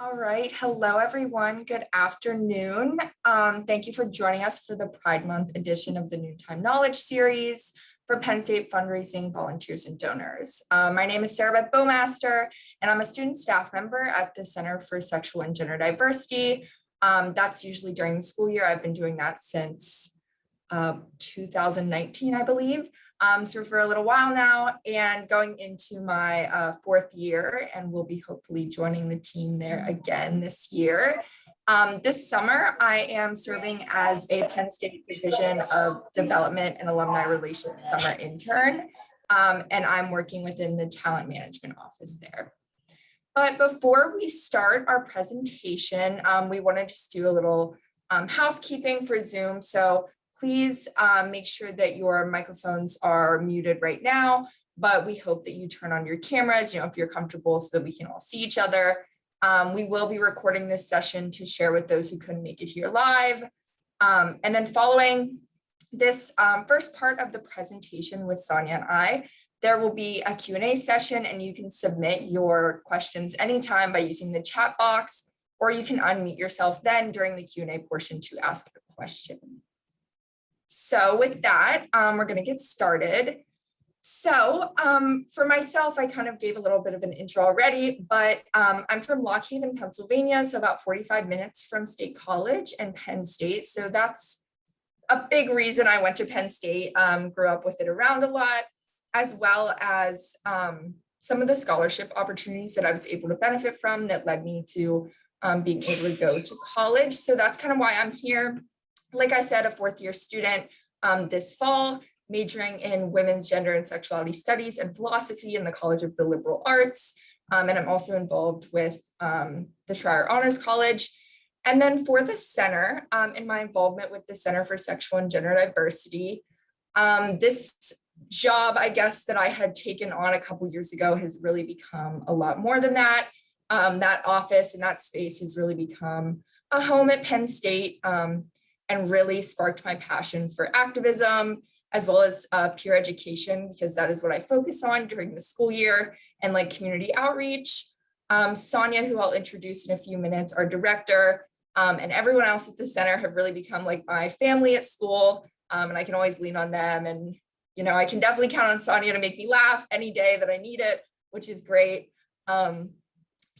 All right. Hello, everyone. Good afternoon. Thank you for joining us for the Pride Month edition of the Noontime Knowledge Series for Penn State Fundraising Volunteers and Donors. My name is Sarah Beth Bowmaster, and I'm a student staff member at the Center for Sexual and Gender Diversity. That's usually during the school year. I've been doing that since 2019, I believe. So for a little while now, and going into my fourth year, and we'll be hopefully joining the team there again this year. This summer, I am serving as a Penn State Division of Development and Alumni Relations summer intern, and I'm working within the talent management office there. But before we start our presentation, we want to just do a little housekeeping for Zoom. So please make sure that your microphones are muted right now, but we hope that you turn on your cameras, if you're comfortable, so that we can all see each other. We will be recording this session to share with those who couldn't make it here live. And then following this first part of the presentation with Sonia and I, there will be a Q&A session, and you can submit your questions anytime by using the chat box, or you can unmute yourself then during the Q&A portion to ask a question. So with that, we're going to get started. So for myself, I kind of gave a little bit of an intro already, but I'm from Lock Haven, Pennsylvania, so about 45 minutes from State College and Penn State. So that's a big reason I went to Penn State, grew up with it around a lot, as well as some of the scholarship opportunities that I was able to benefit from that led me to being able to go to college. So that's kind of why I'm here. Like I said, a fourth year student this fall, majoring in women's gender and sexuality studies and philosophy in the College of the Liberal Arts. And I'm also involved with the Schreier Honors College. And then for the center, in my involvement with the Center for Sexual and Gender Diversity, this job, I guess, that I had taken on a couple years ago has really become a lot more than that. That office and that space has really become a home at Penn State, and really sparked my passion for activism, as well as peer education, because that is what I focus on during the school year, and like community outreach. Sonia, who I'll introduce in a few minutes, our director, and everyone else at the center have really become like my family at school, and I can always lean on them. And, I can definitely count on Sonia to make me laugh any day that I need it, which is great. So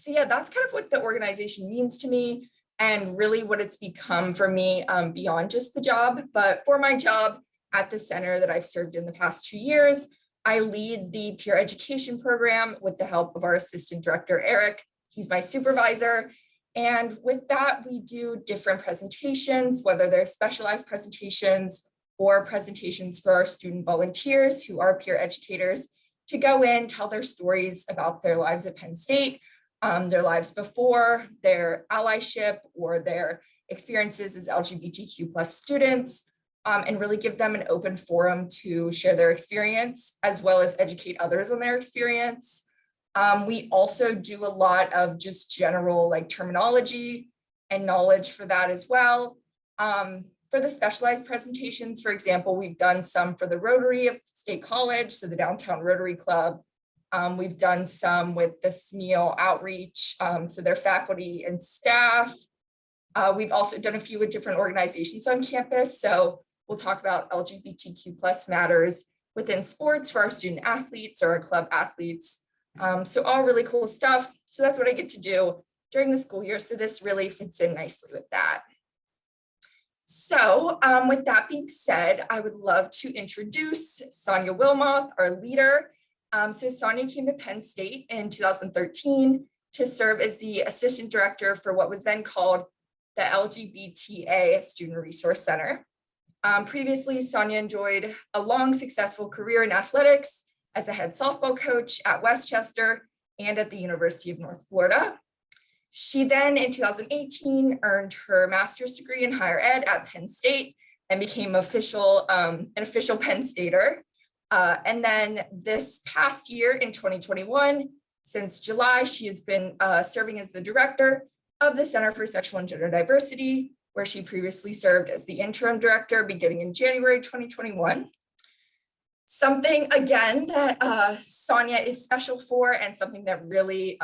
yeah, that's kind of what the organization means to me, and really what it's become for me beyond just the job. But for my job at the center that I've served in the past 2 years, I lead the peer education program with the help of our assistant director, Eric. He's my supervisor. And with that, we do different presentations, whether they're specialized presentations or presentations for our student volunteers who are peer educators to go in, tell their stories about their lives at Penn State, their lives before, their allyship, or their experiences as LGBTQ plus students, and really give them an open forum to share their experience, as well as educate others on their experience. We also do a lot of just general terminology and knowledge for that as well. For the specialized presentations, for example, we've done some for the Rotary of State College, so the Downtown Rotary Club. We've done some with the SMEAL outreach, so their faculty and staff. We've also done a few with different organizations on campus. So we'll talk about LGBTQ plus matters within sports for our student athletes or our club athletes. So all really cool stuff. So that's what I get to do during the school year. So this really fits in nicely with that. So with that being said, I would love to introduce Sonia Wilmoth, our leader. So Sonia came to Penn State in 2013 to serve as the assistant director for what was then called the LGBTA Student Resource Center. Previously, Sonia enjoyed a long, successful career in athletics as a head softball coach at Westchester and at the University of North Florida. She then, in 2018, earned her master's degree in higher ed at Penn State and became an official Penn Stater. And then this past year in 2021, since July, she has been serving as the director of the Center for Sexual and Gender Diversity, where she previously served as the interim director beginning in January 2021. Something, again, that Sonia is special for, and something that really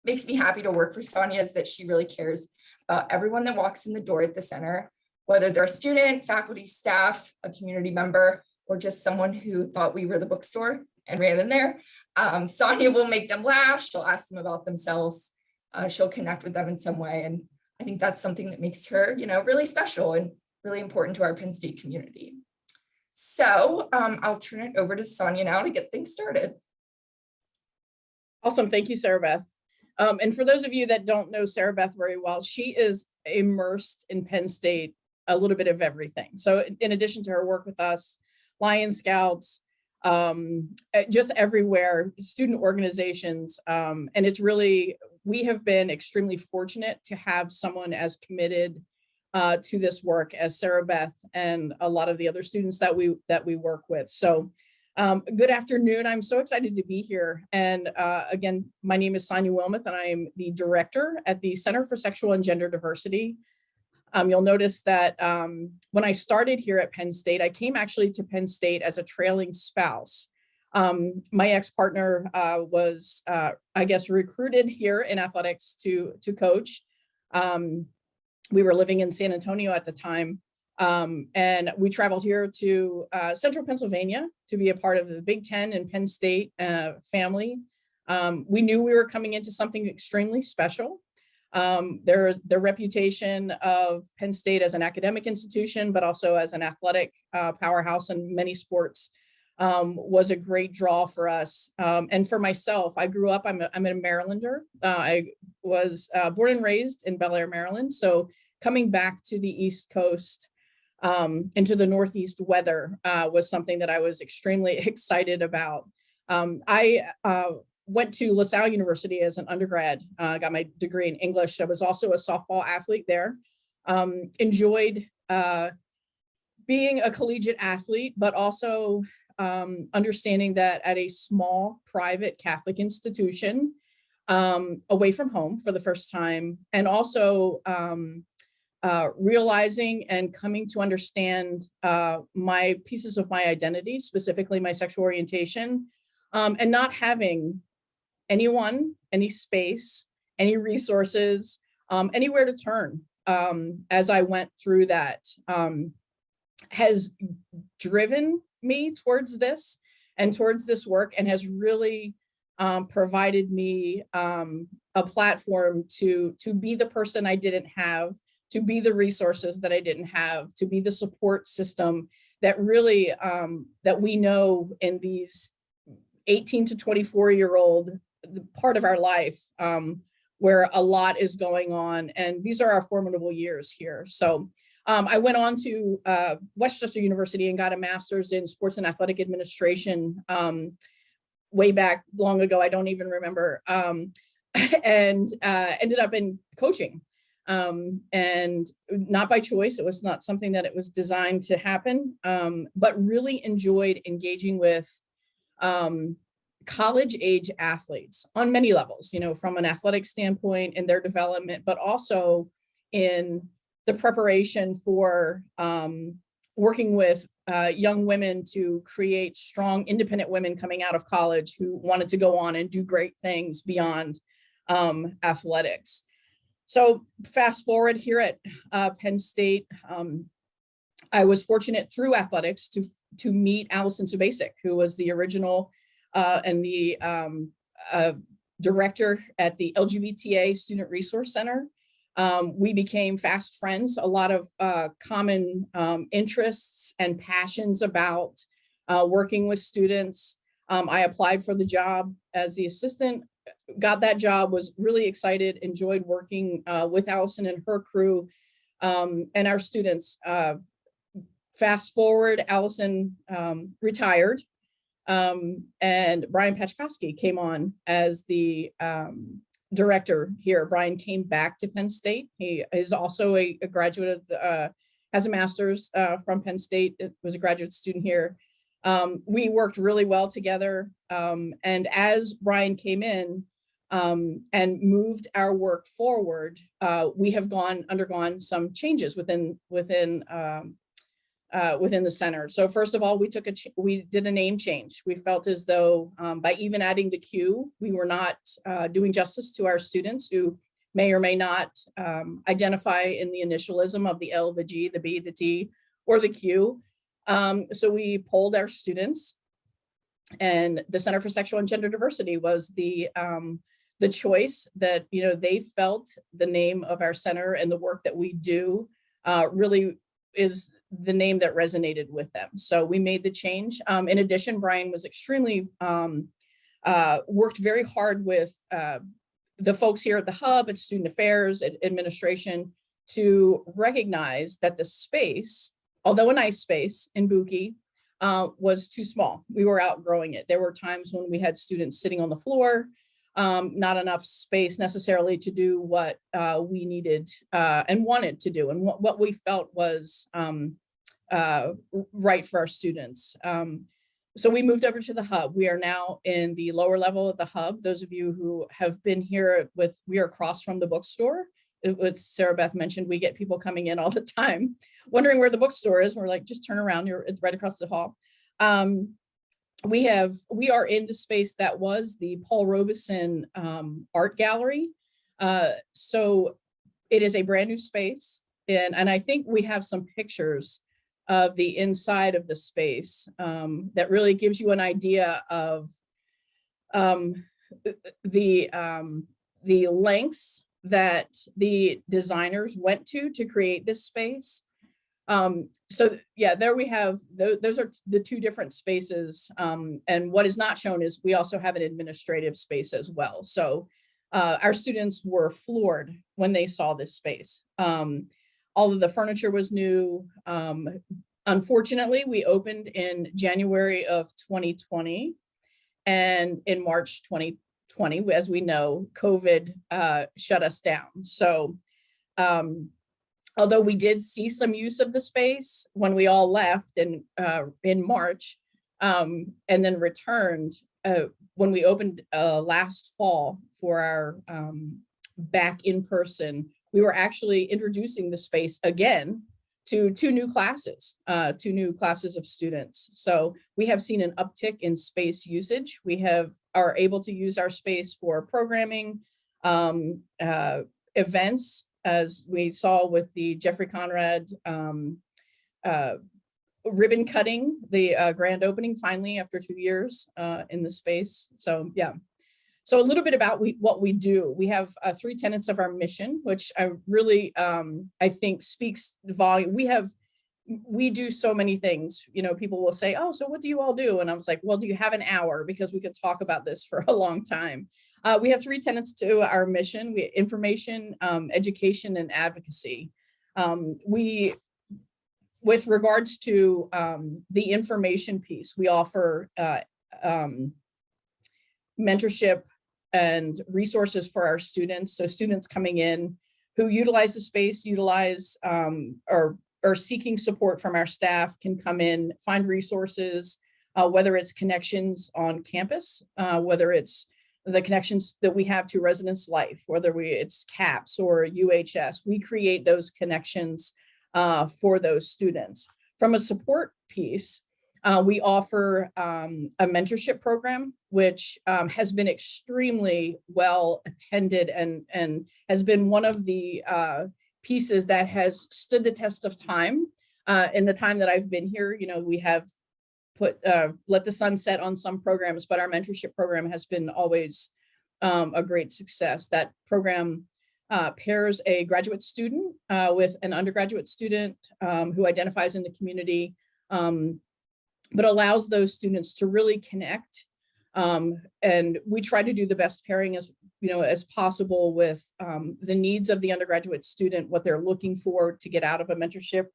makes me happy to work for Sonia is that she really cares about everyone that walks in the door at the center, whether they're a student, faculty, staff, a community member, or just someone who thought we were the bookstore and ran in there. Sonia will make them laugh. She'll ask them about themselves. She'll connect with them in some way. And I think that's something that makes her, really special and really important to our Penn State community. So I'll turn it over to Sonia now to get things started. Awesome. Thank you, Sarah Beth. And for those of you that don't know Sarah Beth very well, she is immersed in Penn State, a little bit of everything. So in addition to her work with us, Lion Scouts, just everywhere, student organizations. And it's really, we have been extremely fortunate to have someone as committed to this work as Sarah Beth and a lot of the other students that we work with. So good afternoon. I'm so excited to be here. And again, my name is Sonia Wilmoth, and I'm the director at the Center for Sexual and Gender Diversity. You'll notice that when I started here at Penn State, I came actually to Penn State as a trailing spouse. My ex-partner was, I guess, recruited here in athletics to coach. We were living in San Antonio at the time. And we traveled here to central Pennsylvania to be a part of the Big Ten and Penn State family. We knew we were coming into something extremely special. The reputation of Penn State as an academic institution, but also as an athletic powerhouse in many sports was a great draw for us. And for myself, I grew up, I'm a Marylander. I was born and raised in Bel Air, Maryland. So coming back to the East Coast, into the Northeast weather was something that I was extremely excited about. I went to LaSalle University as an undergrad, got my degree in English. I was also a softball athlete there. Enjoyed being a collegiate athlete, but also understanding that at a small private Catholic institution, away from home for the first time, and also realizing and coming to understand my pieces of my identity, specifically my sexual orientation, and not having anyone, any space, any resources, anywhere to turn as I went through that, has driven me towards this and towards this work, and has really provided me a platform to be the person I didn't have, to be the resources that I didn't have, to be the support system that really, that we know in these 18 to 24-year-old part of our life, where a lot is going on. And these are our formidable years here. So I went on to Westchester University and got a master's in sports and athletic administration way back long ago. I don't even remember, and ended up in coaching. And not by choice. It was not something that it was designed to happen, but really enjoyed engaging with college age athletes on many levels, from an athletic standpoint in their development, but also in the preparation for working with young women to create strong, independent women coming out of college who wanted to go on and do great things beyond athletics. So fast forward here at Penn State, I was fortunate through athletics to meet Allison Subasic, who was the original and the director at the LGBTA Student Resource Center. We became fast friends, a lot of common interests and passions about working with students. I applied for the job as the assistant, got that job, was really excited, enjoyed working with Allison and her crew and our students. Fast forward, Allison retired, and Brian Pachkowski came on as the director here. Brian came back to Penn State. He is also a graduate of has a master's from Penn State. It was a graduate student here. We worked really well together. And as Brian came in and moved our work forward, we have undergone some changes within within the center. So first of all, we did a name change. We felt as though by even adding the Q, we were not doing justice to our students who may or may not identify in the initialism of the L, the G, the B, the T, or the Q. So we polled our students, and the Center for Sexual and Gender Diversity was the choice that, you know, they felt the name of our center and the work that we do really is the name that resonated with them. So we made the change. In addition, Brian was extremely, worked very hard with the folks here at the hub and student affairs and administration to recognize that the space, although a nice space in Buki, was too small. We were outgrowing it. There were times when we had students sitting on the floor, not enough space necessarily to do what we needed and wanted to do, and what we felt was right for our students. So we moved over to the hub. We are now in the lower level of the hub. Those of you who have been here we are across from the bookstore. What Sarah Beth mentioned, we get people coming in all the time wondering where the bookstore is. We're like, just turn around, it's right across the hall. We are in the space that was the Paul Robeson art gallery. So it is a brand new space. And I think we have some pictures of the inside of the space that really gives you an idea of the lengths that the designers went to create this space. So yeah, there we have, those are the two different spaces. And what is not shown is we also have an administrative space as well. So our students were floored when they saw this space. All of the furniture was new. Unfortunately, we opened in January of 2020, and in March 2020, as we know, COVID shut us down. So although we did see some use of the space when we all left in March, and then returned when we opened last fall for our back in person, we were actually introducing the space again to two new classes of students. So we have seen an uptick in space usage. We are able to use our space for programming, events, as we saw with the Jeffrey Conrad ribbon cutting, the grand opening finally after 2 years in the space. So yeah. So a little bit about what we do. We have 3 tenets of our mission, which I really, I think speaks volume. We do so many things. You know, people will say, oh, so what do you all do? And I was like, well, do you have an hour? Because we could talk about this for a long time. We have 3 tenets to our mission: information, education, and advocacy. With regards to the information piece, we offer mentorship and resources for our students. So students coming in who utilize the space, or seeking support from our staff can come in, find resources, whether it's connections on campus, whether it's the connections that we have to residence life, whether it's CAPS or UHS. We create those connections for those students. From a support piece, we offer a mentorship program, which has been extremely well attended and has been one of the pieces that has stood the test of time. In the time that I've been here, you know, we have let the sun set on some programs, but our mentorship program has been always a great success. That program pairs a graduate student with an undergraduate student who identifies in the community, but allows those students to really connect. And we try to do the best pairing as possible with the needs of the undergraduate student, what they're looking for to get out of a mentorship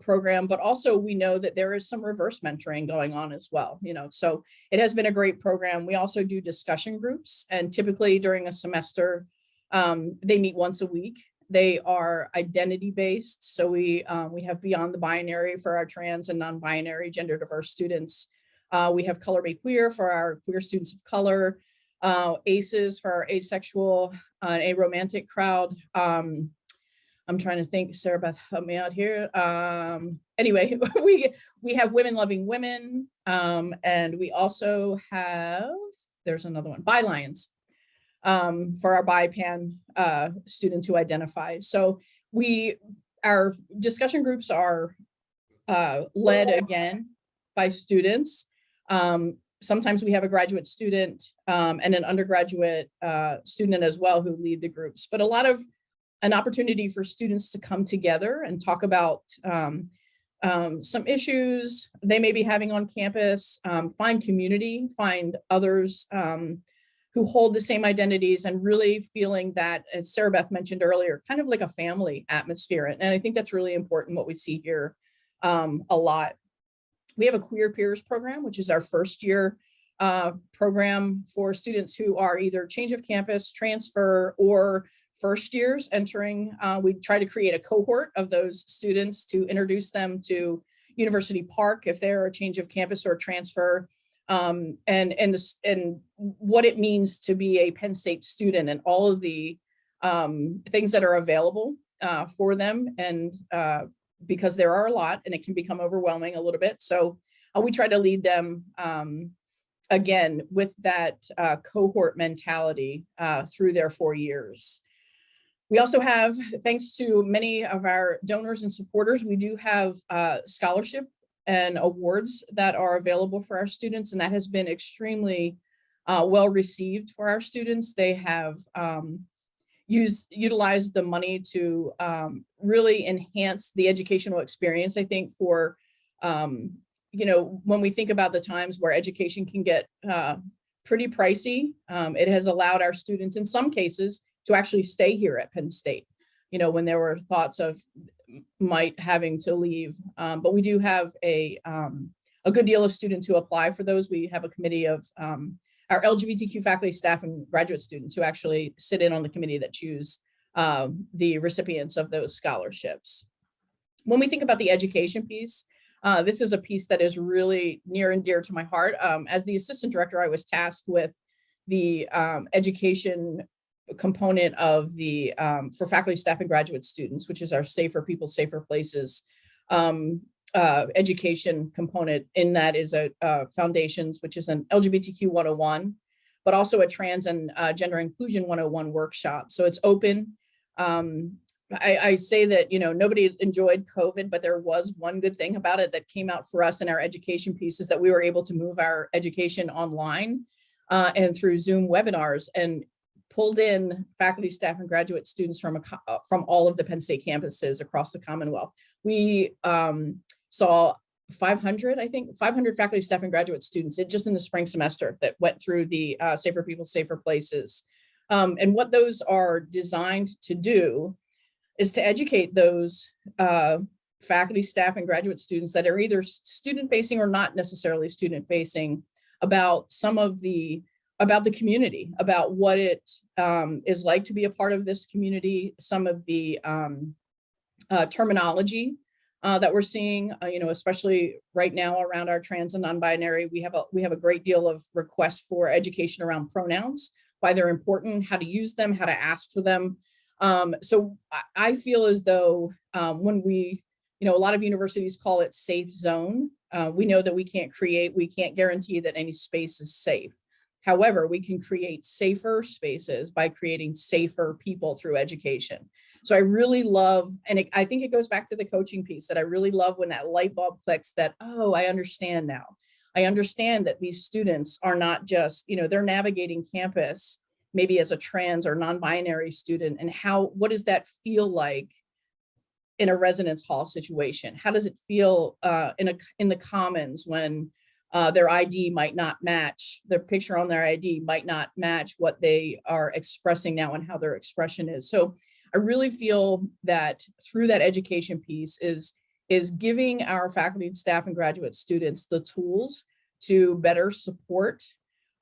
program. But also we know that there is some reverse mentoring going on as well. So it has been a great program. We also do discussion groups, and typically during a semester, they meet once a week. They are identity-based. So we have Beyond the Binary for our trans and non-binary gender diverse students. We have Color Be Queer for our queer students of color, ACEs for our asexual and aromantic crowd. I'm trying to think, Sarah Beth, help me out here. Anyway, we have Women Loving Women, and we also have, there's another one, Bi Lions, for our BiPAN students who identify. So our discussion groups are led again by students. Sometimes we have a graduate student and an undergraduate student as well who lead the groups, but a lot of an opportunity for students to come together and talk about some issues they may be having on campus, find community, find others who hold the same identities, and really feeling that, as Sarah Beth mentioned earlier, kind of like a family atmosphere. And I think that's really important, what we see here a lot. We have a Queer Peers program, which is our first year program for students who are either change of campus, transfer, or first years entering. We try to create a cohort of those students to introduce them to University Park if they're a change of campus or transfer, and what it means to be a Penn State student and all of the things that are available for them. And because there are a lot and it can become overwhelming a little bit. So we try to lead them again with that cohort mentality through their 4 years. We also have, thanks to many of our donors and supporters, we do have scholarship and awards that are available for our students, and that has been extremely well received for our students. They have utilized the money to really enhance the educational experience. I think for, when we think about the times where education can get pretty pricey, it has allowed our students in some cases to actually stay here at Penn State, when there were thoughts of might having to leave. But we do have a good deal of students who apply for those. We have a committee of our LGBTQ faculty, staff, and graduate students who actually sit in on the committee that choose the recipients of those scholarships. When we think about the education piece, this is a piece that is really near and dear to my heart. As the assistant director, I was tasked with the education component of the for faculty, staff, and graduate students, which is our Safer People, Safer Places education component. In that is a foundations, which is an LGBTQ 101, but also a trans and gender inclusion 101 workshop. So it's open. I say that, nobody enjoyed COVID, but there was one good thing about it that came out for us in our education piece, is that we were able to move our education online and through Zoom webinars, and pulled in faculty, staff, and graduate students from all of the Penn State campuses across the Commonwealth. We saw 500 faculty, staff, and graduate students just in the spring semester that went through the Safer People, Safer Places. And what those are designed to do is to educate those faculty, staff, and graduate students that are either student-facing or not necessarily student-facing about about the community, about what it is like to be a part of this community, some of the terminology that we're seeing, especially right now around our trans and non-binary. We have a great deal of requests for education around pronouns, why they're important, how to use them, how to ask for them. So I feel as though when a lot of universities call it safe zone. We know that we can't guarantee that any space is safe. However, we can create safer spaces by creating safer people through education. So I really love, and I think it goes back to the coaching piece, that I really love when that light bulb clicks that, oh, I understand now. I understand that these students are not just, they're navigating campus maybe as a trans or non-binary student, and what does that feel like in a residence hall situation? How does it feel in the commons when their ID might not match, their picture on their ID might not match what they are expressing now and how their expression is. So I really feel that through that education piece is giving our faculty and staff and graduate students the tools to better support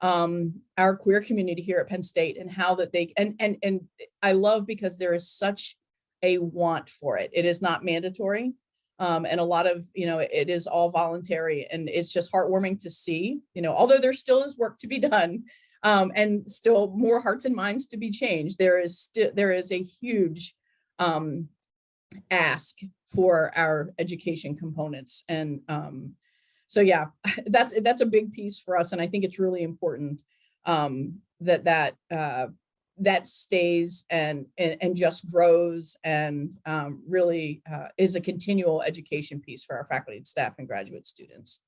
our queer community here at Penn State, and how that they, and I love, because there is such a want for it. It is not mandatory. And a lot of, it is all voluntary, and it's just heartwarming to see, although there still is work to be done, and still more hearts and minds to be changed. There is a huge ask for our education components. And so yeah, that's a big piece for us, and I think it's really important that stays and just grows, and really is a continual education piece for our faculty and staff and graduate students.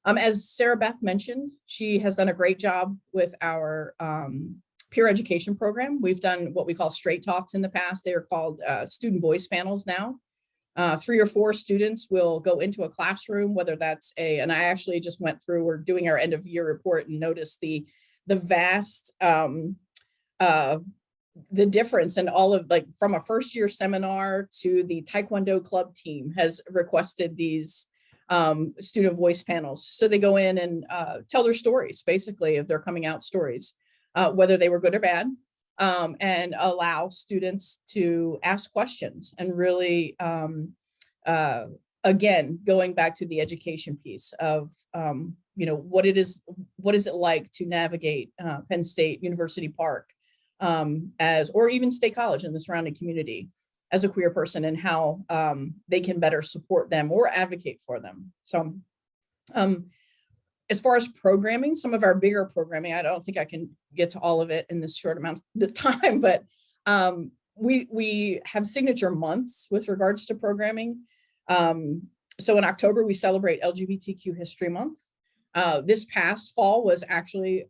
As Sarah Beth mentioned, she has done a great job with our peer education program. We've done what we call straight talks in the past. They are called student voice panels now. 3 or 4 students will go into a classroom, whether that's and I actually just went through, we're doing our end of year report and noticed the vast, the difference in all of, like, from a first year seminar to the Taekwondo club team has requested these student voice panels. So they go in and tell their stories, basically, of their coming out stories, whether they were good or bad, and allow students to ask questions and really, again, going back to the education piece of, what is it like to navigate Penn State University Park or even State College in the surrounding community as a queer person, and how they can better support them or advocate for them. So as far as programming, some of our bigger programming, I don't think I can get to all of it in this short amount of time, but we have signature months with regards to programming. So in October, we celebrate LGBTQ History Month. This past fall was actually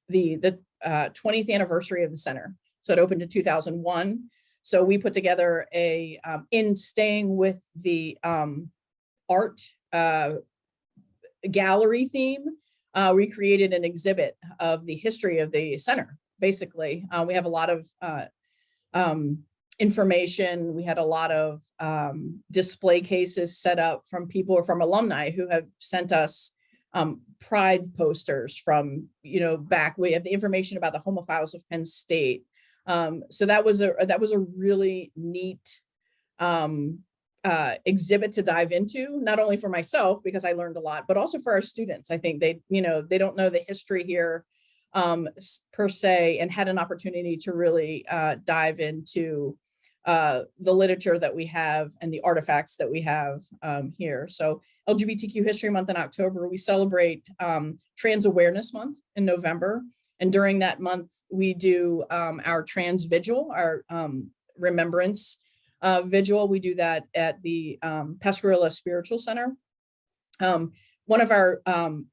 the 20th anniversary of the center. So it opened in 2001. So we put together in staying with the art gallery theme, we created an exhibit of the history of the center. Basically, we have a lot of information. We had a lot of display cases set up from people, from alumni who have sent us pride posters from, back. We have the information about the homophiles of Penn State. So that was a really neat exhibit to dive into, not only for myself, because I learned a lot, but also for our students. I think they don't know the history here per se, and had an opportunity to really dive into the literature that we have and the artifacts that we have here. So LGBTQ History Month in October, we celebrate Trans Awareness Month in November. And during that month, we do our trans vigil, our remembrance vigil. We do that at the Pascagoula Spiritual Center. One of our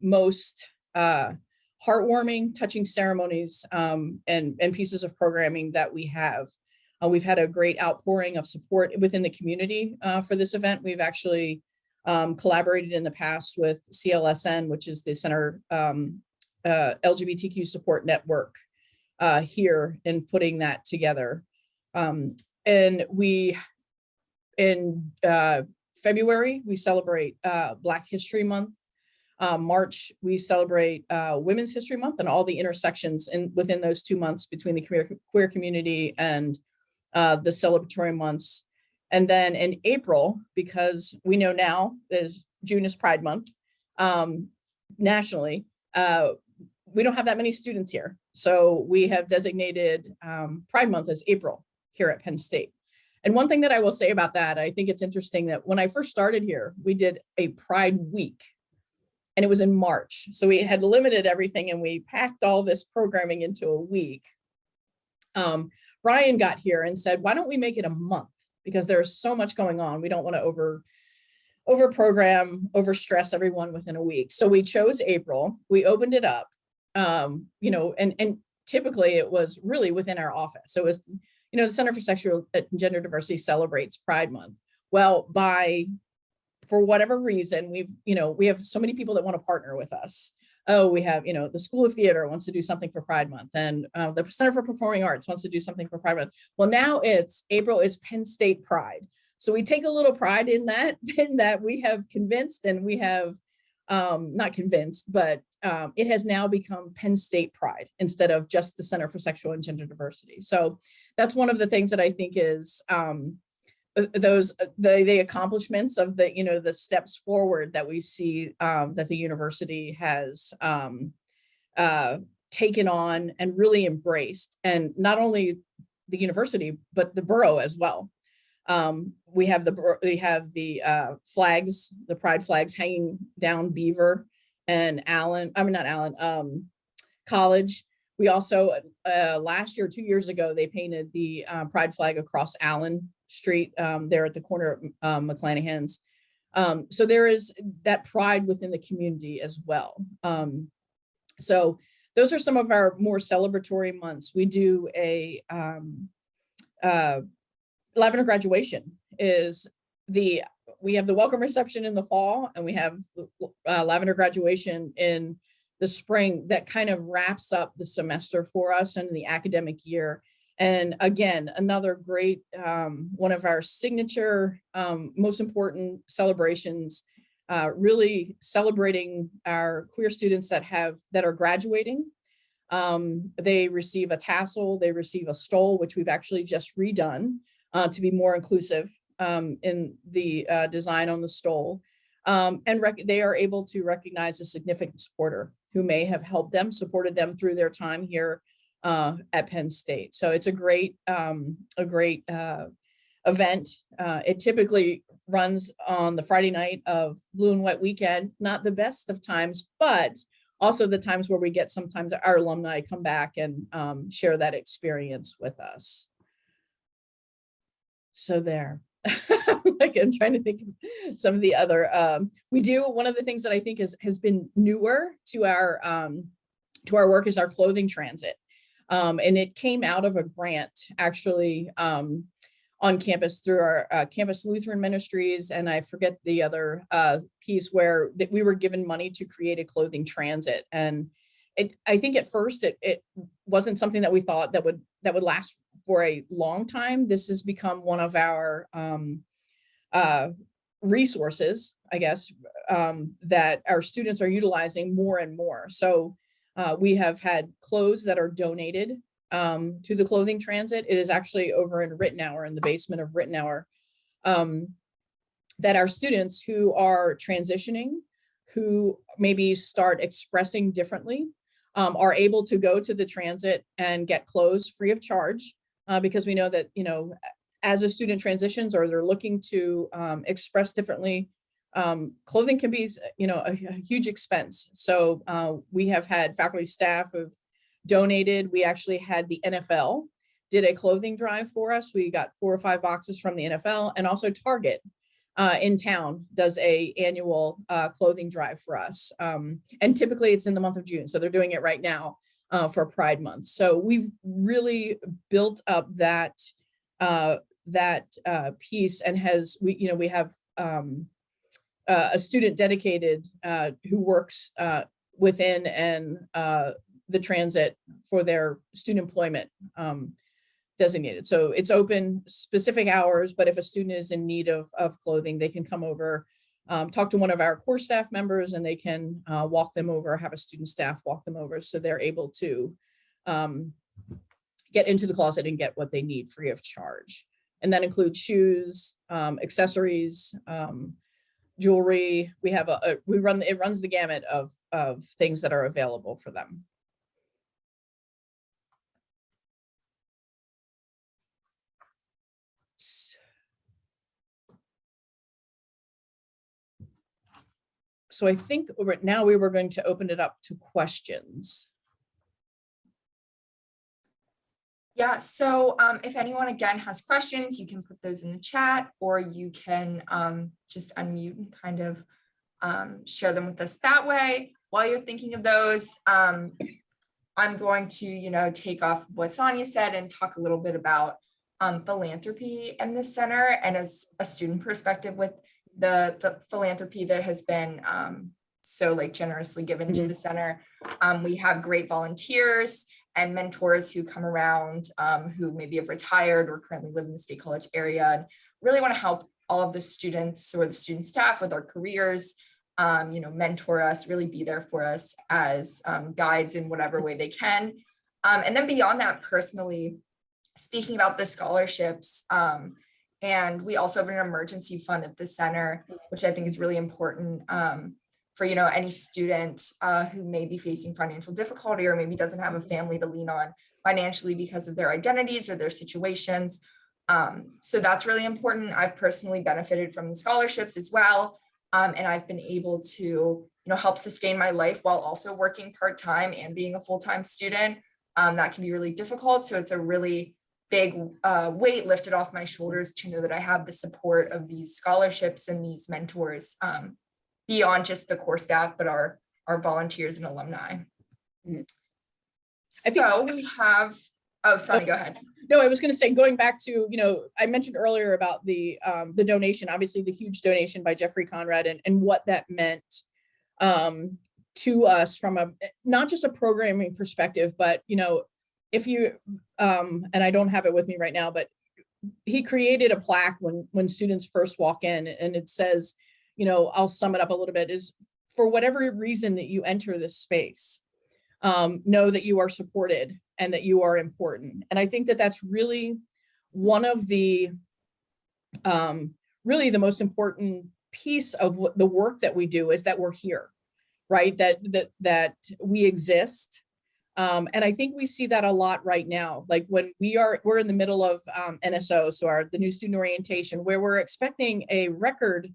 most heartwarming, touching ceremonies and pieces of programming that we have. We've had a great outpouring of support within the community for this event. We've actually collaborated in the past with CLSN, which is the Center LGBTQ Support Network here, in putting that together. And we, in February, we celebrate Black History Month. March, we celebrate Women's History Month, and all the intersections within those 2 months between the queer community and the celebratory months. And then in April, because we know now is June is Pride Month nationally, we don't have that many students here. So we have designated Pride Month as April here at Penn State. And one thing that I will say about that, I think it's interesting that when I first started here, we did a Pride Week, and it was in March. So we had limited everything, and we packed all this programming into a week. Brian got here and said, why don't we make it a month? Because there's so much going on. We don't want to over program, over stress everyone within a week. So we chose April. We opened it up, and typically it was really within our office. So it was, the Center for Sexual and Gender Diversity celebrates Pride Month. Well, for whatever reason, we have so many people that want to partner with us. Oh, we have, the School of Theater wants to do something for Pride Month, and the Center for Performing Arts wants to do something for Pride Month. Well, now it's April is Penn State Pride. So we take a little pride in that we have convinced, and we have not convinced, but it has now become Penn State Pride instead of just the Center for Sexual and Gender Diversity. So that's one of the things that I think is the accomplishments of the steps forward that we see that the university has taken on and really embraced, and not only the university, but the borough as well. We have the flags, the pride flags hanging down Beaver and College. We also, last year, 2 years ago, they painted the pride flag across Allen Street there at the corner of McClanahan's. So there is that pride within the community as well. So those are some of our more celebratory months. We do a Lavender graduation we have the welcome reception in the fall, and we have Lavender graduation in the spring. That kind of wraps up the semester for us and the academic year. And again, another great, one of our signature, most important celebrations, really celebrating our queer students that are graduating. They receive a tassel, they receive a stole, which we've actually just redone to be more inclusive in the design on the stole. And they are able to recognize a significant supporter who may have helped them, supported them through their time here at Penn State. So it's a great event. It typically runs on the Friday night of Blue and Wet weekend, not the best of times, but also the times where we get sometimes our alumni come back and share that experience with us. So there. Like, I'm trying to think of some of the other, one of the things that I think has been newer to our work is our clothing transit. And it came out of a grant actually on campus through our campus Lutheran ministries. And I forget the other piece where that we were given money to create a clothing transit. And I think at first it wasn't something that we thought that would last for a long time. This has become one of our resources, I guess, that our students are utilizing more and more. So we have had clothes that are donated to the clothing transit. It is actually over in Rittenhour, in the basement of Rittenhour, that our students who are transitioning, who maybe start expressing differently, are able to go to the transit and get clothes free of charge, because we know that, as a student transitions or they're looking to express differently, clothing can be, a huge expense. So we have had faculty, staff have donated. We actually had the NFL did a clothing drive for us. We got 4 or 5 boxes from the NFL, and also Target in town does a annual clothing drive for us. And typically it's in the month of June. So they're doing it right now for Pride Month. So we've really built up that piece, and we have a student dedicated who works within and the transit for their student employment designated. So it's open specific hours, but if a student is in need of clothing, they can come over, talk to one of our core staff members, and they can walk them over, have a student staff walk them over, so they're able to get into the closet and get what they need free of charge. And that includes shoes, accessories, jewelry. We have it runs the gamut of things that are available for them. So I think now we were going to open it up to questions. Yeah, so if anyone again has questions, you can put those in the chat, or you can just unmute and kind of share them with us that way. While you're thinking of those, I'm going to, take off what Sonia said and talk a little bit about philanthropy in the center, and as a student perspective with the philanthropy that has been so generously given to the center. We have great volunteers and mentors who come around, who maybe have retired or currently live in the State College area, and really want to help all of the students or the student staff with our careers, mentor us, really be there for us as guides in whatever way they can. And then beyond that, personally, speaking about the scholarships, and we also have an emergency fund at the center, which I think is really important for, any student who may be facing financial difficulty, or maybe doesn't have a family to lean on financially because of their identities or their situations. So that's really important. I've personally benefited from the scholarships as well. And I've been able to, help sustain my life while also working part-time and being a full-time student. That can be really difficult. So it's a really big weight lifted off my shoulders to know that I have the support of these scholarships and these mentors beyond just the core staff, but our volunteers and alumni. Mhm. So we have, oh, Sonny, go ahead. No, I was going to say, going back to, I mentioned earlier about the donation, obviously the huge donation by Jeffrey Conrad and what that meant to us from not just a programming perspective, but, if you, and I don't have it with me right now, but he created a plaque when students first walk in, and it says, I'll sum it up a little bit, is for whatever reason that you enter this space, know that you are supported and that you are important. And I think that that's really one of the really the most important piece of what the work that we do is that we're here, right? That we exist. And I think we see that a lot right now. Like when we're in the middle of NSO, so the new student orientation, where we're expecting a record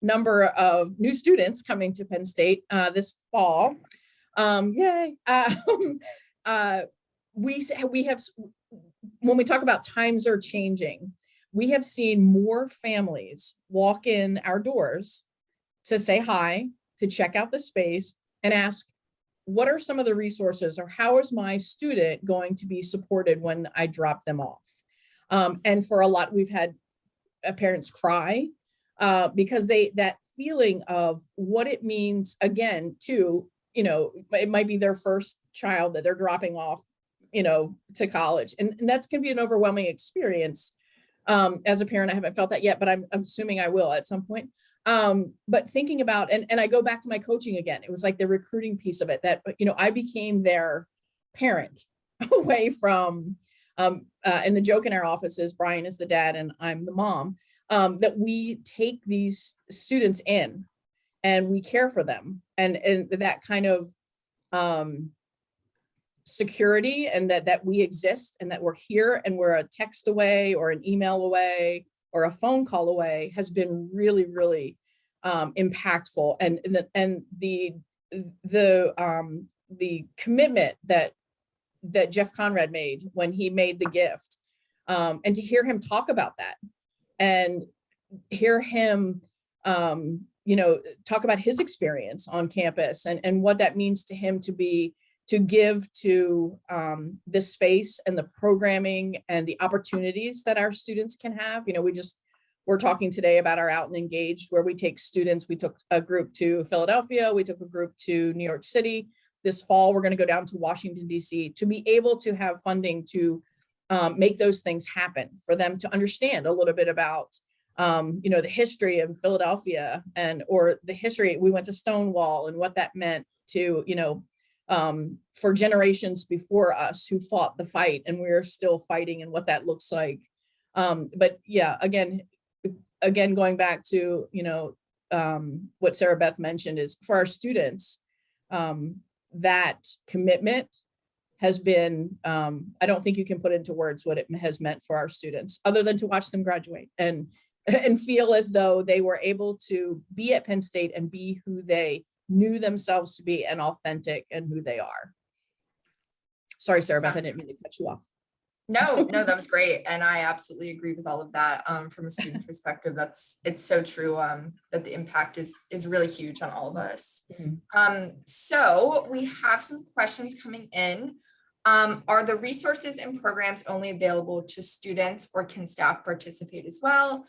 number of new students coming to Penn State this fall. Yay. We have, when we talk about times are changing, we have seen more families walk in our doors to say hi, to check out the space and ask, what are some of the resources, or how is my student going to be supported when I drop them off? And for a lot, we've had parents cry because that feeling of what it means, again, to, it might be their first child that they're dropping off, to college. And that's going to be an overwhelming experience. As a parent, I haven't felt that yet, but I'm assuming I will at some point. But thinking about, and I go back to my coaching again, it was like the recruiting piece of it that, I became their parent away from, and the joke in our office is Brian is the dad and I'm the mom, that we take these students in and we care for them, and that kind of security, and that we exist and that we're here and we're a text away or an email away or a phone call away has been really, really impactful. And the commitment that Jeff Conrad made when he made the gift, and to hear him talk about that and hear him talk about his experience on campus and what that means to him to give to this space and the programming and the opportunities that our students can have. We're talking today about our Out and Engaged, where we take students. We took a group to Philadelphia. We took a group to New York City. This fall, we're going to go down to Washington, D.C. to be able to have funding to make those things happen, for them to understand a little bit about, the history of Philadelphia or the history. We went to Stonewall and what that meant to, for generations before us who fought the fight, and we're still fighting, and what that looks like. But yeah, again, going back to, what Sarah Beth mentioned is for our students, that commitment has been, I don't think you can put into words what it has meant for our students, other than to watch them graduate and feel as though they were able to be at Penn State and be who they knew themselves to be, and authentic and who they are. Sorry, Sarah Beth, I didn't mean to cut you off. No, that was great. And I absolutely agree with all of that. From a student perspective, it's so true that the impact is really huge on all of us. Mm-hmm. So we have some questions coming in. Are the resources and programs only available to students, or can staff participate as well?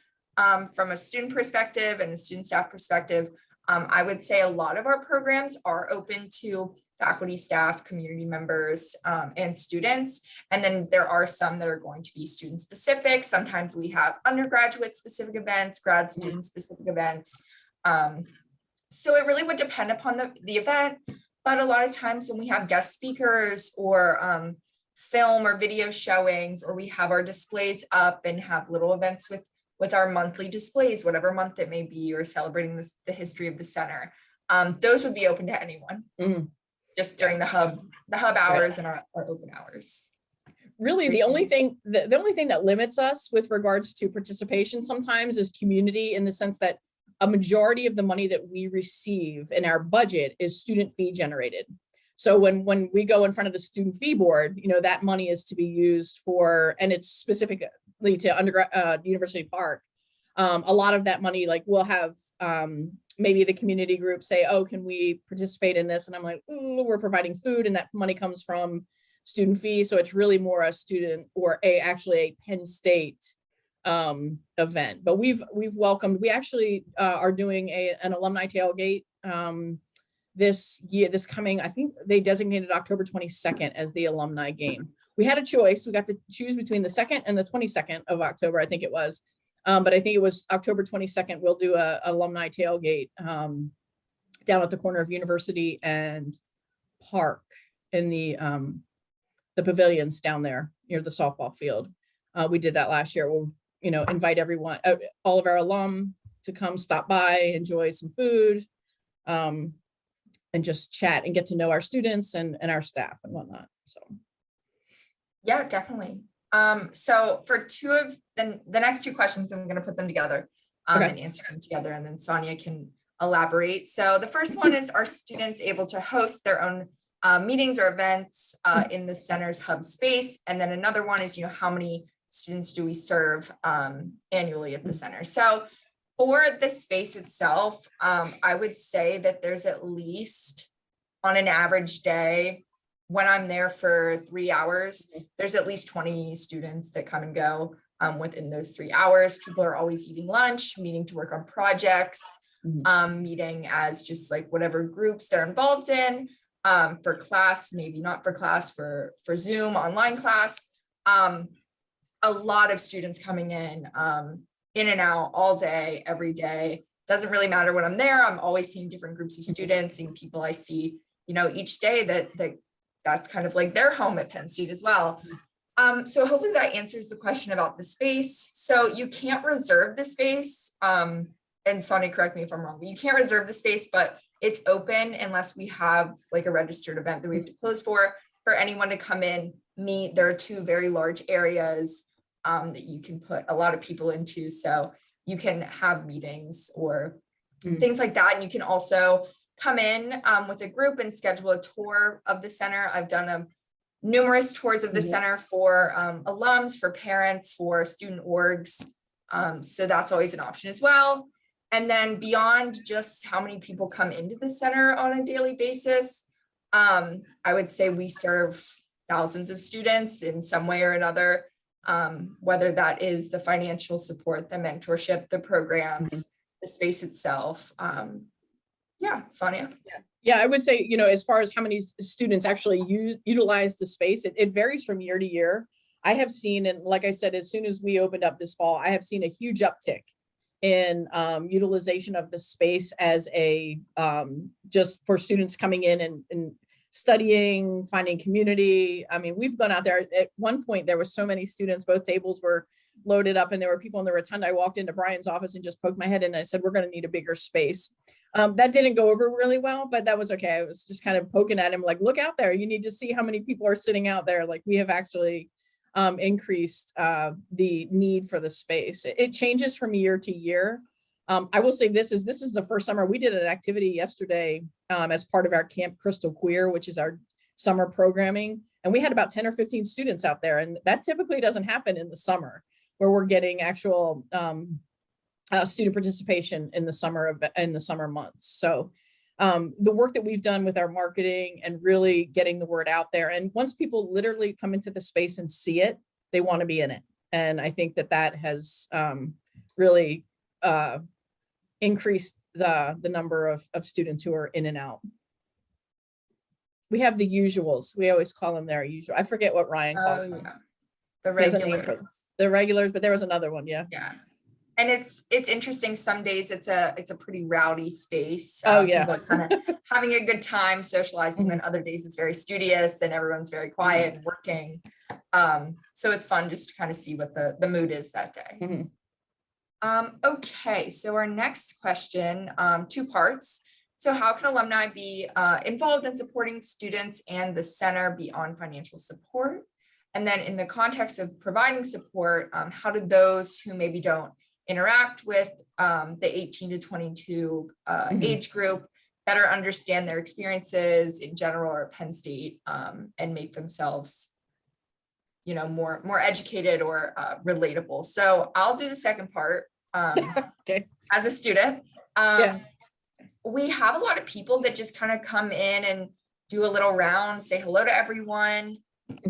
From a student perspective and a student staff perspective, I would say a lot of our programs are open to faculty, staff, community members, and students. And then there are some that are going to be student specific. Sometimes we have undergraduate specific events, grad student specific events. So it really would depend upon the event. But a lot of times when we have guest speakers or film or video showings, or we have our displays up and have little events with our monthly displays, whatever month it may be, or celebrating the history of the center, those would be open to anyone. Mm-hmm. Just during the hub hours and our open hours. Really, the only thing that limits us with regards to participation sometimes is community, in the sense that a majority of the money that we receive in our budget is student fee generated. So when we go in front of the student fee board, that money is to be used for, and it's specifically to University Park. A lot of that money, like we'll have maybe the community group say, oh, can we participate in this? And I'm like, ooh, we're providing food, and that money comes from student fee. So it's really more a student or actually a Penn State event. But we actually are doing an alumni tailgate this coming, I think they designated October 22nd as the alumni game. We had a choice. We got to choose between the 2nd and the 22nd of October, I think it was. But I think it was October 22nd. We'll do a alumni tailgate down at the corner of University and Park in the pavilions down there near the softball field. We did that last year. We'll, invite everyone, all of our alum to come stop by, enjoy some food, and just chat and get to know our students and our staff and whatnot. So. Yeah, definitely. So for two of the next two questions, I'm going to put them together and answer them together, and then Sonia can elaborate. So the first one is, are students able to host their own meetings or events in the center's hub space? And then another one is, how many students do we serve annually at the center? So for the space itself, I would say that there's at least, on an average day, when I'm there for 3 hours, there's at least 20 students that come and go within those 3 hours. People are always eating lunch, meeting to work on projects, meeting as just like whatever groups they're involved in, for class, maybe not for class, for Zoom, online class. A lot of students coming in and out all day, every day. Doesn't really matter when I'm there. I'm always seeing different groups of students, seeing people I see, each day that's kind of like their home at Penn State as well. So hopefully that answers the question about the space. So you can't reserve the space. And Sonia, correct me if I'm wrong, but you can't reserve the space, but it's open unless we have like a registered event that we have to close for anyone to come in, meet. There are 2 very large areas that you can put a lot of people into. So you can have meetings or things like that. And you can also come in with a group and schedule a tour of the center. I've done numerous tours of the center for alums, for parents, for student orgs. So that's always an option as well. And then beyond just how many people come into the center on a daily basis, I would say we serve thousands of students in some way or another, whether that is the financial support, the mentorship, the programs, the space itself. Yeah, Sonia. Yeah, I would say, as far as how many students actually utilize the space, it varies from year to year. I have seen, and like I said, as soon as we opened up this fall, I have seen a huge uptick in utilization of the space as a just for students coming in and studying, finding community. I mean, we've gone out there. At one point, there were so many students, both tables were loaded up and there were people in the rotunda. I walked into Brian's office and just poked my head in and I said, we're going to need a bigger space. That didn't go over really well, but that was okay. I was just kind of poking at him like, look out there. You need to see how many people are sitting out there. Like, we have actually increased the need for the space. It changes from year to year. I will say this is the first summer we did an activity yesterday as part of our Camp Crystal Queer, which is our summer programming. And we had about 10 or 15 students out there. And that typically doesn't happen in the summer, where we're getting actual student participation in the summer months. So the work that we've done with our marketing and really getting the word out there. And once people literally come into the space and see it, they want to be in it. And I think that has really increased the number of students who are in and out. We have the usuals. We always call them their usual. I forget what Ryan calls them. Yeah. The regulars. The regulars, but there was another one. Yeah. Yeah. And it's interesting. Some days it's a pretty rowdy space. Yeah. Kind of having a good time socializing. Then other days it's very studious and everyone's very quiet and working. So it's fun just to kind of see what the mood is that day. Okay, so our next question, 2 parts. So how can alumni be involved in supporting students and the center beyond financial support? And then in the context of providing support, how do those who maybe don't interact with the 18 to 22 age group better understand their experiences in general or Penn State, and make themselves, more educated or relatable. So I'll do the second part. Okay. As a student, Yeah. we have a lot of people that just kind of come in and do a little round, say hello to everyone,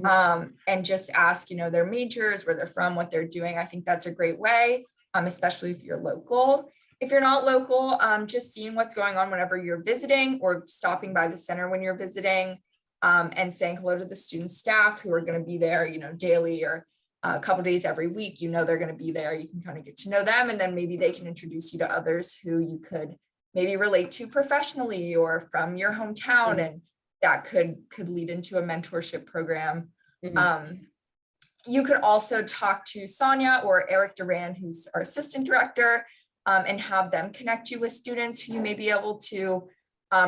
and just ask, their majors, where they're from, what they're doing. I think that's a great way, especially if you're local. If you're not local, just seeing what's going on whenever you're visiting or stopping by the center when you're visiting, and saying hello to the student staff who are going to be there, daily or a couple days every week. They're going to be there. You can kind of get to know them, and then maybe they can introduce you to others who you could maybe relate to professionally or from your hometown, and that could lead into a mentorship program. You could also talk to Sonia or Eric Duran, who's our assistant director, and have them connect you with students who you may be able to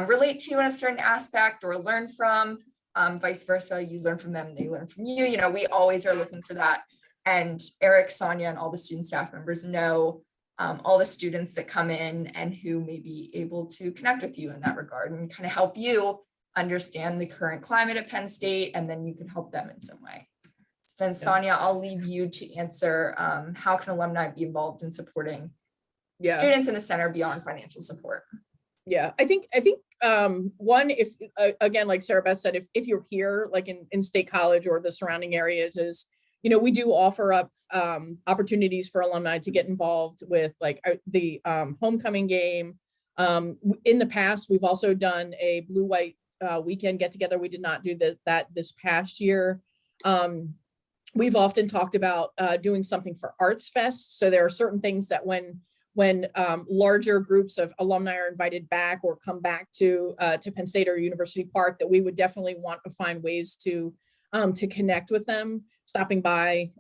relate to in a certain aspect or learn from. Vice versa, you learn from them, they learn from you. We always are looking for that. And Eric, Sonia, and all the student staff members know all the students that come in and who may be able to connect with you in that regard and kind of help you understand the current climate at Penn State, and then you can help them in some way. So then, Sonia, I'll leave you to answer how can alumni be involved in supporting students in the center beyond financial support? Yeah, I think one, if again, like Sarah Beth said, if you're here, like in State College or the surrounding areas, is we do offer up opportunities for alumni to get involved with like the homecoming game. In the past, we've also done a blue-white weekend get together. We did not do that this past year. We've often talked about doing something for Arts Fest. So there are certain things that when larger groups of alumni are invited back or come back to Penn State or University Park, that we would definitely want to find ways to connect with them, stopping by.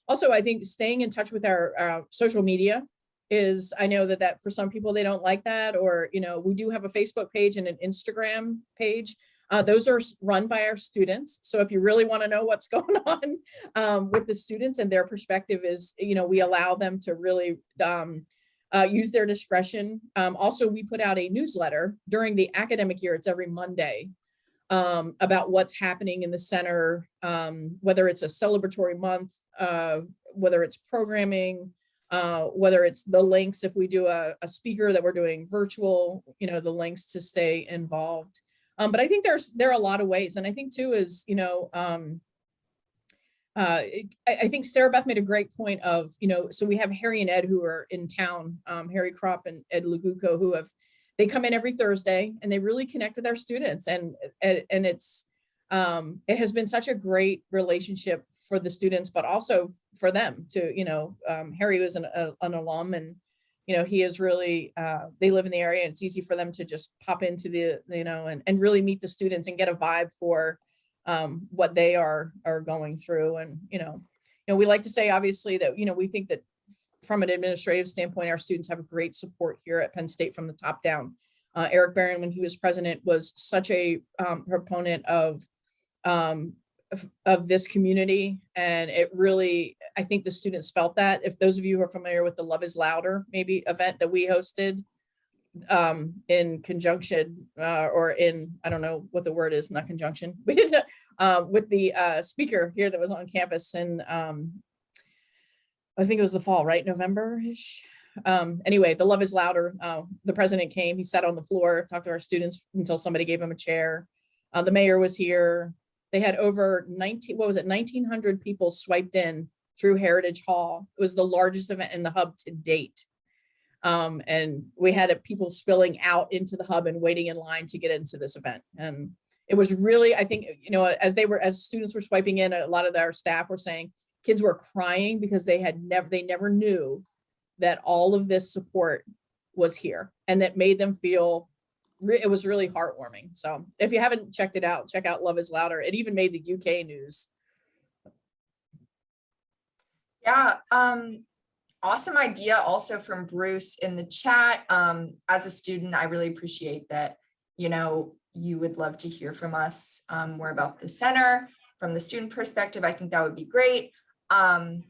Also, I think staying in touch with our social media is, I know that for some people, they don't like that, or, we do have a Facebook page and an Instagram page. Those are run by our students. So if you really want to know what's going on with the students and their perspective is, we allow them to really use their discretion. Also, we put out a newsletter during the academic year. It's every Monday about what's happening in the center, whether it's a celebratory month, whether it's programming, whether it's the links, if we do a speaker that we're doing virtual, the links to stay involved. But I think there are a lot of ways. And I think too is, I think Sarah Beth made a great point of, so we have Harry and Ed who are in town, Harry Kropp and Ed Luguco, they come in every Thursday and they really connect with our students. And it's, it has been such a great relationship for the students, but also for them to, Harry was an alum, and, he is really, they live in the area, and it's easy for them to just pop into and really meet the students and get a vibe for what they are going through. And, we like to say, obviously, that, we think that from an administrative standpoint, our students have a great support here at Penn State from the top down. Eric Barron, when he was president, was such a proponent of this community. And it really, I think the students felt that. If those of you who are familiar with the Love is Louder maybe event that we hosted in conjunction or in, I don't know what the word is, not conjunction, we did with the speaker here that was on campus, and I think it was the fall, right? November-ish. Anyway, the Love is Louder, the president came, he sat on the floor, talked to our students until somebody gave him a chair. The mayor was here. They had over 1,900 people swiped in through Heritage Hall. It was the largest event in the hub to date. And we had people spilling out into the hub and waiting in line to get into this event. And it was really, I think, as students were swiping in, a lot of our staff were saying kids were crying because they never knew that all of this support was here, and that made them feel, it was really heartwarming. So if you haven't checked it out, check out Love is Louder. It even made the UK news. Yeah. Awesome idea also from Bruce in the chat. As a student, I really appreciate that, you would love to hear from us more about the center from the student perspective, I think that would be great. And,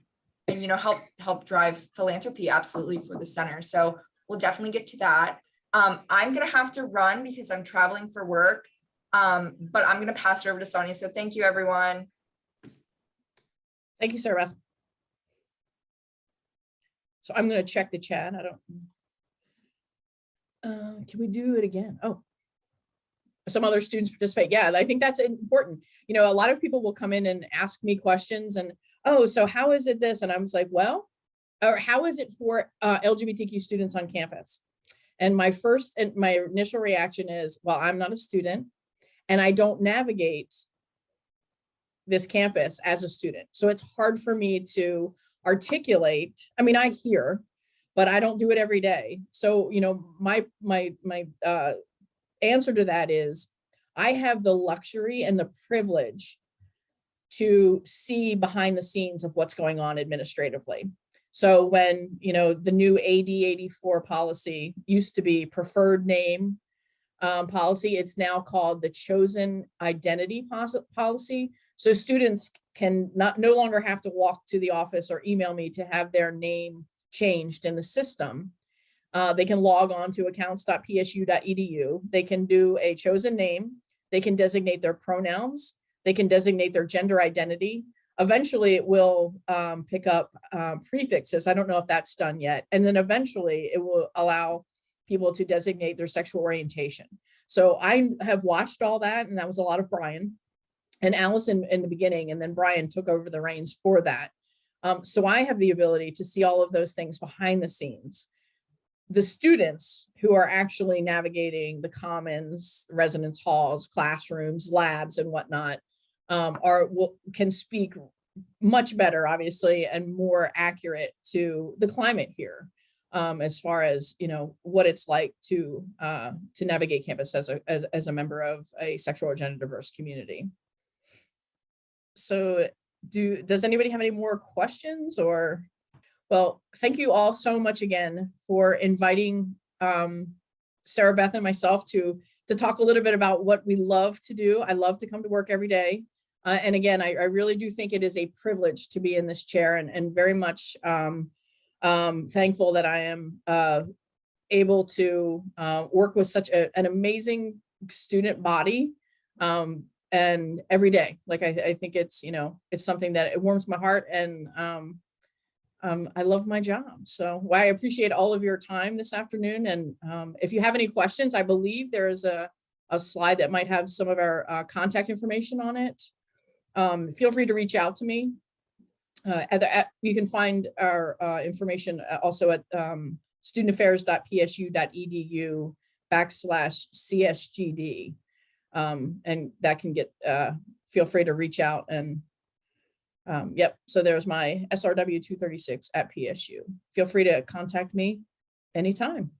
you know, help drive philanthropy absolutely for the center. So we'll definitely get to that. I'm going to have to run because I'm traveling for work, but I'm going to pass it over to Sonia. So thank you, everyone. Thank you, Sarah Beth. So I'm going to check the chat. I don't, can we do it again? Oh, some other students participate. Yeah, I think that's important. You know, a lot of people will come in and ask me questions and, oh, so how is it this? And I was like, well, or how is it for LGBTQ students on campus? And my initial reaction is, well, I'm not a student and I don't navigate this campus as a student. So it's hard for me to articulate. I mean, I hear, but I don't do it every day. So, you know, my answer to that is I have the luxury and the privilege to see behind the scenes of what's going on administratively. So when, you know, the new AD 84 policy used to be preferred name policy, it's now called the chosen identity policy. So students can no longer have to walk to the office or email me to have their name changed in the system. They can log on to accounts.psu.edu. They can do a chosen name. They can designate their pronouns. They can designate their gender identity. Eventually it will pick up prefixes. I don't know if that's done yet. And then eventually it will allow people to designate their sexual orientation. So I have watched all that, and that was a lot of Brian and Allison in the beginning, and then Brian took over the reins for that. So I have the ability to see all of those things behind the scenes. The students who are actually navigating the commons, residence halls, classrooms, labs, and whatnot can speak much better, obviously, and more accurate to the climate here, as far as, you know, what it's like to navigate campus as a member of a sexual or gender diverse community. So does anybody have any more questions? Or, well, thank you all so much again for inviting Sarah Beth and myself to talk a little bit about what we love to do. I love to come to work every day. And again, I really do think it is a privilege to be in this chair, and very much thankful that I am able to work with such an amazing student body. And every day, like I think it's, you know, it's something that it warms my heart, and I love my job. So I appreciate all of your time this afternoon. And if you have any questions, I believe there is a slide that might have some of our contact information on it. Feel free to reach out to me. You can find our information also at studentaffairs.psu.edu/CSGD. And that can get, feel free to reach out, and yep. So there's my SRW 236 at PSU. Feel free to contact me anytime.